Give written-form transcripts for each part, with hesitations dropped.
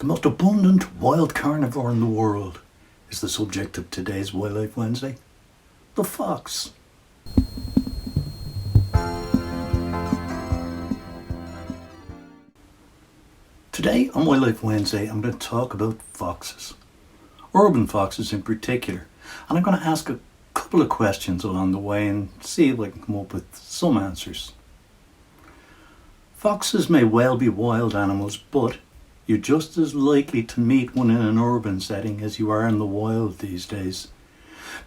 The most abundant wild carnivore in the world is the subject of today's Wildlife Wednesday, the fox. Today on Wildlife Wednesday, I'm going to talk about foxes, urban foxes in particular, and I'm going to ask a couple of questions along the way and see if I can come up with some answers. Foxes may well be wild animals, but you're just as likely to meet one in an urban setting as you are in the wild these days,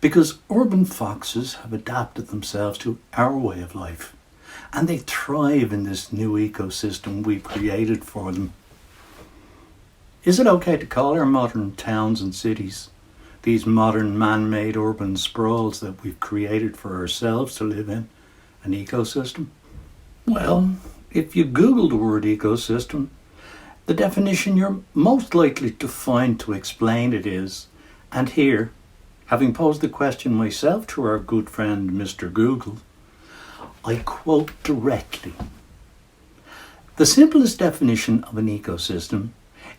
because urban foxes have adapted themselves to our way of life, and they thrive in this new ecosystem we've created for them. Is it okay to call our modern towns and cities, these modern man-made urban sprawls that we've created for ourselves to live in, an ecosystem? Well, if you Google the word ecosystem, the definition you're most likely to find to explain it is, and here, having posed the question myself to our good friend Mr. Google, I quote directly. The simplest definition of an ecosystem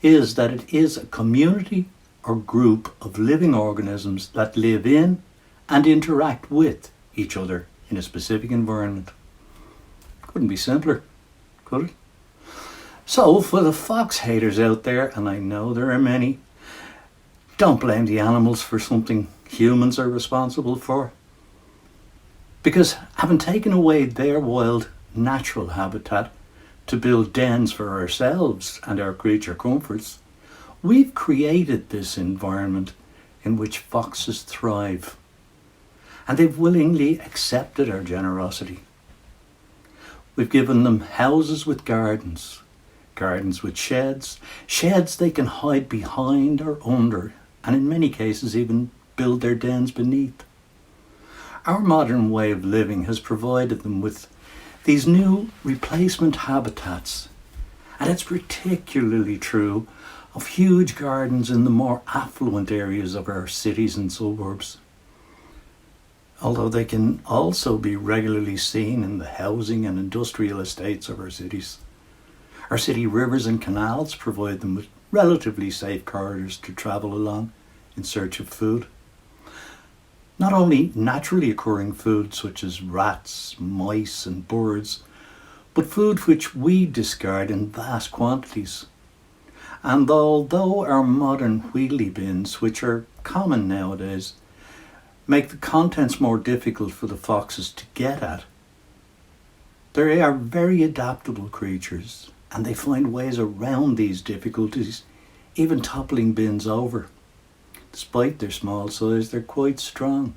is that it is a community or group of living organisms that live in and interact with each other in a specific environment. Couldn't be simpler, could it? So, for the fox haters out there, and I know there are many, don't blame the animals for something humans are responsible for. Because having taken away their wild, natural habitat to build dens for ourselves and our creature comforts, we've created this environment in which foxes thrive. And they've willingly accepted our generosity. We've given them houses with gardens with sheds they can hide behind or under, and in many cases even build their dens beneath. Our modern way of living has provided them with these new replacement habitats, and it's particularly true of huge gardens in the more affluent areas of our cities and suburbs. Although they can also be regularly seen in the housing and industrial estates of our cities. Our city rivers and canals provide them with relatively safe corridors to travel along in search of food. Not only naturally occurring food such as rats, mice and birds, but food which we discard in vast quantities. And although our modern wheelie bins, which are common nowadays, make the contents more difficult for the foxes to get at, they are very adaptable creatures, and they find ways around these difficulties, even toppling bins over. Despite their small size, they're quite strong.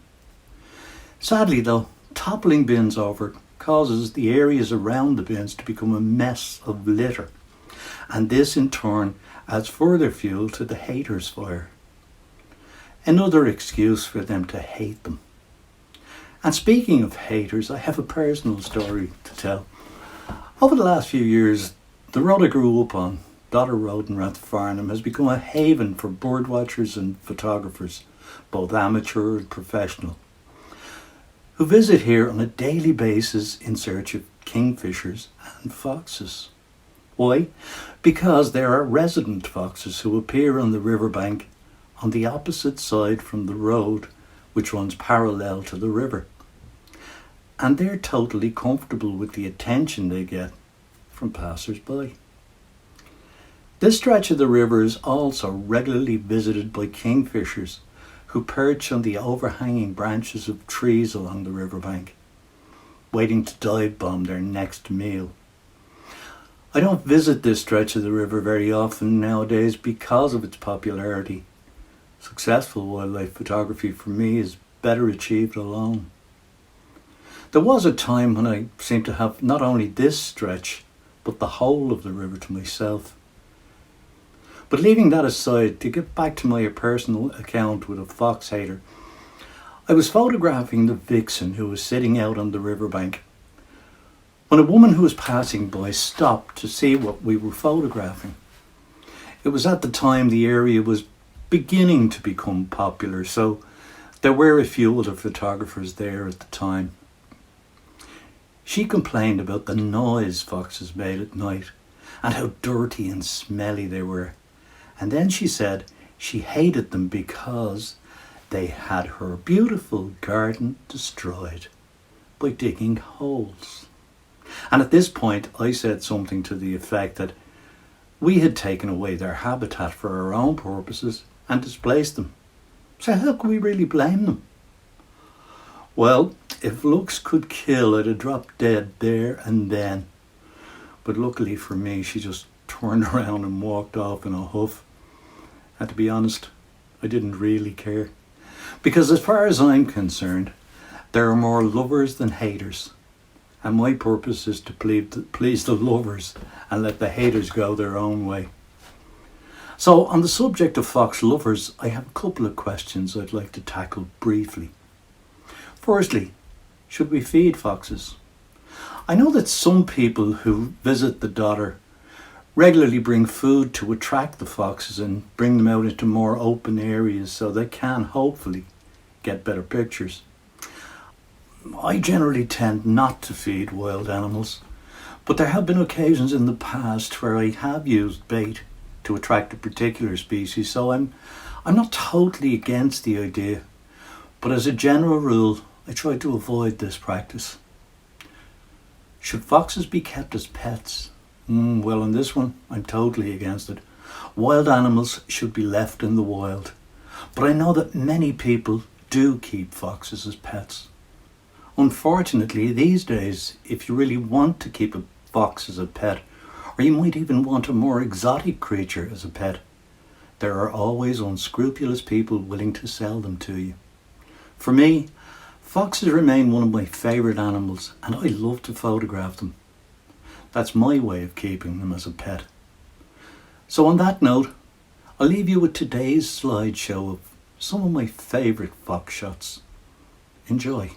Sadly though, toppling bins over causes the areas around the bins to become a mess of litter, and this in turn adds further fuel to the haters' fire. Another excuse for them to hate them. And speaking of haters, I have a personal story to tell. Over the last few years, the road I grew up on, Dodder Road in Rathfarnham, has become a haven for birdwatchers and photographers, both amateur and professional, who visit here on a daily basis in search of kingfishers and foxes. Why? Because there are resident foxes who appear on the riverbank on the opposite side from the road, which runs parallel to the river. And they're totally comfortable with the attention they get from passers-by. This stretch of the river is also regularly visited by kingfishers who perch on the overhanging branches of trees along the riverbank, waiting to dive bomb their next meal. I don't visit this stretch of the river very often nowadays because of its popularity. Successful wildlife photography for me is better achieved alone. There was a time when I seemed to have not only this stretch, but the whole of the river to myself. But leaving that aside, to get back to my personal account with a fox hater, I was photographing the vixen who was sitting out on the riverbank when a woman who was passing by stopped to see what we were photographing. It was at the time the area was beginning to become popular, so there were a few other photographers there at the time. She complained about the noise foxes made at night and how dirty and smelly they were, And then she said she hated them because they had her beautiful garden destroyed by digging holes. And at this point, I said something to the effect that we had taken away their habitat for our own purposes and displaced them. So how could we really blame them? Well, if looks could kill, I'd have dropped dead there and then. But luckily for me, she just turned around and walked off in a huff. And to be honest, I didn't really care. Because as far as I'm concerned, there are more lovers than haters. And my purpose is to please the lovers and let the haters go their own way. So on the subject of fox lovers, I have a couple of questions I'd like to tackle briefly. Firstly, should we feed foxes? I know that some people who visit the Dodder regularly bring food to attract the foxes and bring them out into more open areas so they can hopefully get better pictures. I generally tend not to feed wild animals, but there have been occasions in the past where I have used bait to attract a particular species, so I'm not totally against the idea, but as a general rule, I try to avoid this practice. Should foxes be kept as pets? Well, on this one, I'm totally against it. Wild animals should be left in the wild, but I know that many people do keep foxes as pets. Unfortunately, these days, if you really want to keep a fox as a pet, or you might even want a more exotic creature as a pet, there are always unscrupulous people willing to sell them to you. For me, foxes remain one of my favourite animals, and I love to photograph them. That's my way of keeping them as a pet. So on that note, I'll leave you with today's slideshow of some of my favourite fox shots. Enjoy.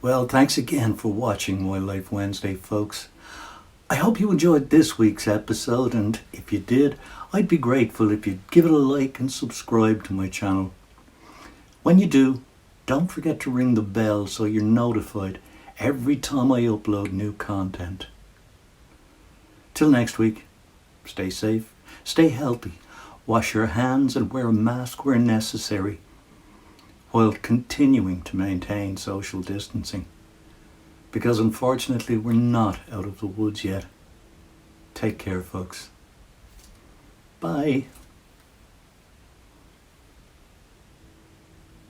Well, thanks again for watching Wildlife Wednesday, folks. I hope you enjoyed this week's episode, and if you did, I'd be grateful if you'd give it a like and subscribe to my channel. When you do, don't forget to ring the bell so you're notified every time I upload new content. Till next week, stay safe, stay healthy, wash your hands and wear a mask where necessary, while continuing to maintain social distancing. Because unfortunately we're not out of the woods yet. Take care, folks. Bye.